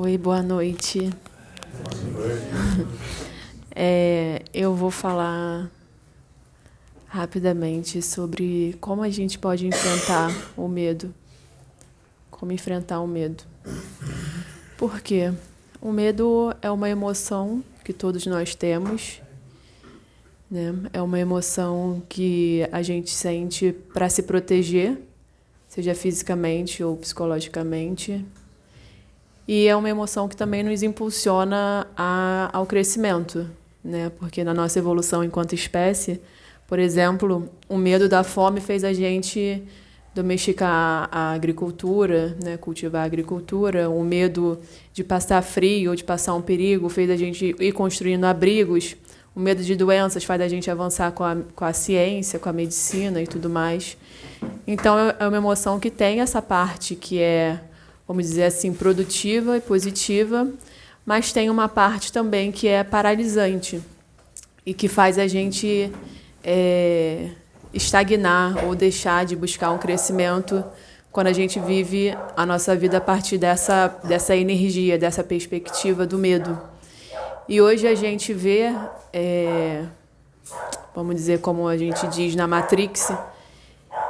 Oi, boa noite. Eu vou falar rapidamente sobre como a gente pode enfrentar o medo. Como enfrentar o medo. Por quê? O medo é uma emoção que todos nós temos, né? É uma emoção que a gente sente para se proteger, seja fisicamente ou psicologicamente. E é uma emoção que também nos impulsiona ao crescimento, né? Porque na nossa evolução enquanto espécie, por exemplo, o medo da fome fez a gente domesticar a agricultura, né? Cultivar a agricultura. O medo de passar frio ou de passar um perigo fez a gente ir construindo abrigos. O medo de doenças faz a gente avançar com a ciência, com a medicina e tudo mais. Então, é uma emoção que tem essa parte que é, vamos dizer assim, produtiva e positiva, mas tem uma parte também que é paralisante e que faz a gente estagnar ou deixar de buscar um crescimento quando a gente vive a nossa vida a partir dessa energia, dessa perspectiva do medo. E hoje a gente vê, vamos dizer como a gente diz na Matrix,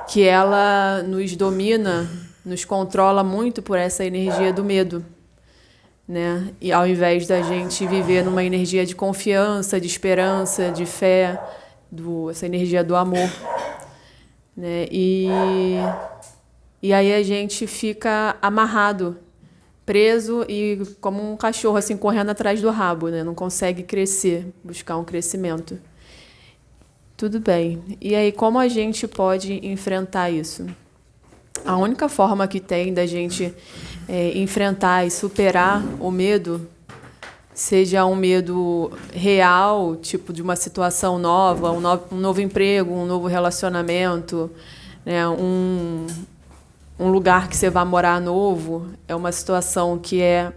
que ela nos domina, nos controla muito por essa energia do medo, né? E ao invés da gente viver numa energia de confiança, de esperança, de fé, essa energia do amor, né? E aí a gente fica amarrado, preso e como um cachorro assim correndo atrás do rabo, né? Não consegue crescer, buscar um crescimento. Tudo bem. E aí, como a gente pode enfrentar isso? A única forma que tem da gente enfrentar e superar o medo, seja um medo real, tipo de uma situação nova, um novo emprego, um novo relacionamento, né, um lugar que você vai morar novo, é uma situação que é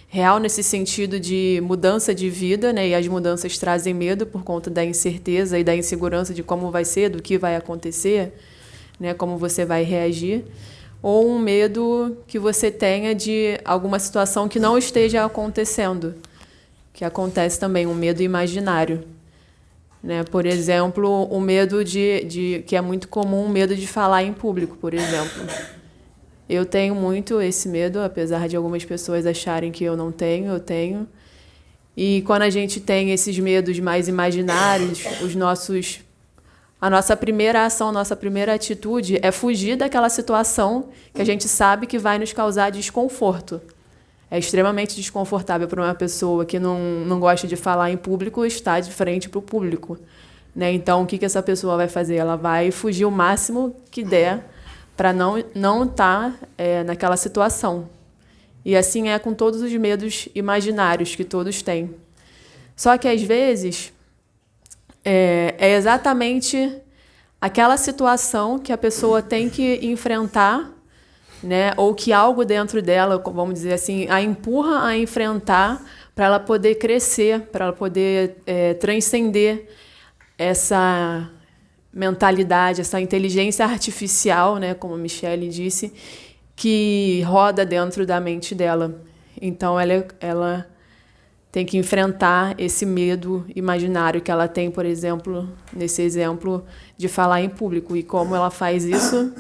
real nesse sentido de mudança de vida, né? E as mudanças trazem medo por conta da incerteza e da insegurança de como vai ser, do que vai acontecer, né? Como você vai reagir. Ou um medo que você tenha de alguma situação que não esteja acontecendo, que acontece também, um medo imaginário, né? Por exemplo, o medo que é muito comum, o medo de falar em público, por exemplo. Eu tenho muito esse medo, apesar de algumas pessoas acharem que eu não tenho, eu tenho. E quando a gente tem esses medos mais imaginários, a nossa primeira ação, a nossa primeira atitude é fugir daquela situação que a gente sabe que vai nos causar desconforto. É extremamente desconfortável para uma pessoa que não gosta de falar em público estar de frente para o público, né? Então, o que essa pessoa vai fazer? Ela vai fugir o máximo que der para não estar naquela situação. E assim é com todos os medos imaginários que todos têm. Só que, às vezes, é exatamente aquela situação que a pessoa tem que enfrentar, né? Ou que algo dentro dela, vamos dizer assim, a empurra a enfrentar para ela poder crescer, para ela poder transcender essa mentalidade, essa inteligência artificial, né, como a Michelle disse, que roda dentro da mente dela. Então, ela tem que enfrentar esse medo imaginário que ela tem, por exemplo, nesse exemplo de falar em público. E como ela faz isso?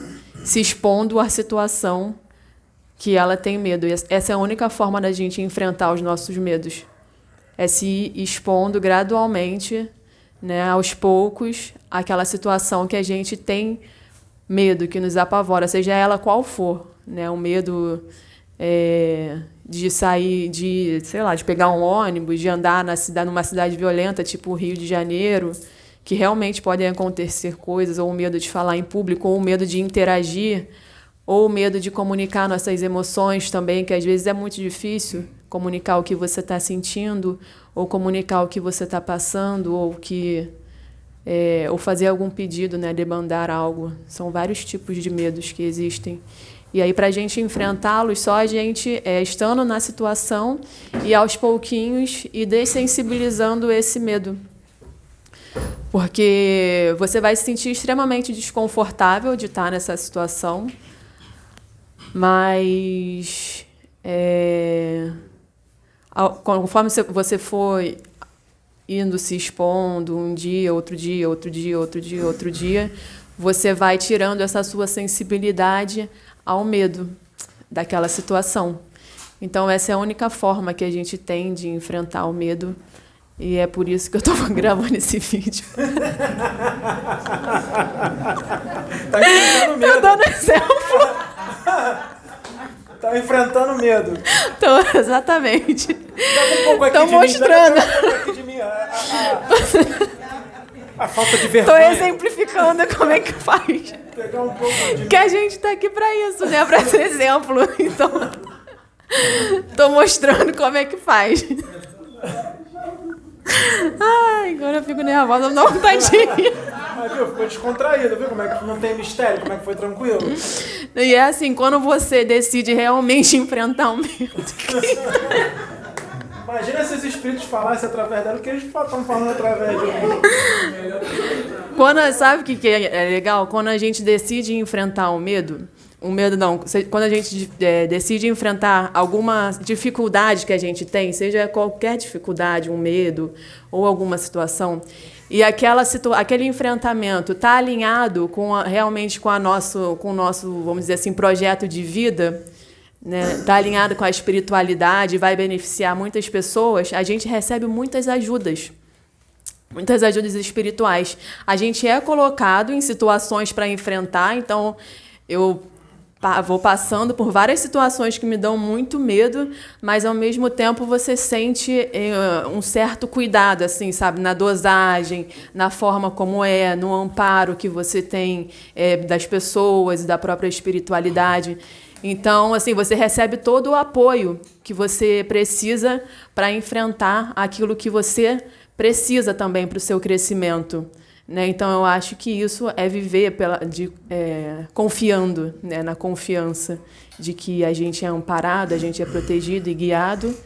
Se expondo à situação que ela tem medo. E essa é a única forma da gente enfrentar os nossos medos. É se expondo gradualmente, né, aos poucos, aquela situação que a gente tem medo, que nos apavora, seja ela qual for, né, o medo de sair, sei lá, de pegar um ônibus, de andar numa cidade violenta, tipo o Rio de Janeiro, que realmente podem acontecer coisas, ou o medo de falar em público, ou o medo de interagir, ou o medo de comunicar nossas emoções também, que às vezes é muito difícil comunicar o que você está sentindo, ou comunicar o que você está passando, ou fazer algum pedido, né, demandar algo. São vários tipos de medos que existem. E aí, para a gente enfrentá-los, só a gente estando na situação e aos pouquinhos e dessensibilizando esse medo. Porque você vai se sentir extremamente desconfortável de estar nessa situação, mas Conforme você for indo se expondo um dia, outro dia, outro dia, outro dia, outro dia, você vai tirando essa sua sensibilidade ao medo daquela situação. Então, essa é a única forma que a gente tem de enfrentar o medo. E é por isso que eu estou gravando esse vídeo. Tá enfrentando medo. Tô dando exemplo. Tá enfrentando medo. Então, exatamente. Dá um pouco aqui Tô de mostrando. Mim, dá um pouco aqui de mim. A falta de vergonha. Tô exemplificando como é que faz. Pegar um pouco de Que a gente tá aqui para isso, né? Para ser exemplo. Então, tô mostrando como é que faz. Ai, agora eu fico nervosa, me dá vontadinha. Mas viu, ficou descontraído, viu? Como é que não tem mistério, como é que foi tranquilo? E é assim, quando você decide realmente enfrentar o medo. Imagina se os espíritos falassem através dela, o que eles estão falando através de mim. Sabe o que é legal? Quando a gente decide enfrentar o medo não, quando a gente decide enfrentar alguma dificuldade que a gente tem, seja qualquer dificuldade, um medo ou alguma situação, e aquele enfrentamento está alinhado realmente com o nosso, vamos dizer assim, projeto de vida, né? Está alinhado com a espiritualidade, vai beneficiar muitas pessoas, a gente recebe muitas ajudas espirituais. A gente é colocado em situações para enfrentar, então eu vou passando por várias situações que me dão muito medo, mas ao mesmo tempo você sente um certo cuidado, assim, sabe, na dosagem, na forma como no amparo que você tem das pessoas e da própria espiritualidade. Então, assim, você recebe todo o apoio que você precisa para enfrentar aquilo que você precisa também para o seu crescimento. Né? Então, eu acho que isso é viver confiando, né, na confiança de que a gente é amparado, a gente é protegido e guiado,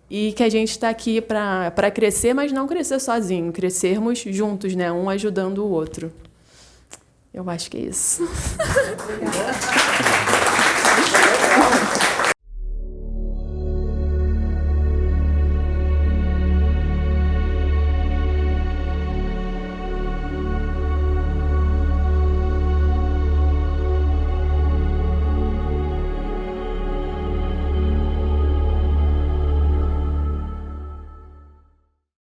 e que a gente está aqui para crescer, mas não crescer sozinho, crescermos juntos, né, um ajudando o outro. Eu acho que é isso.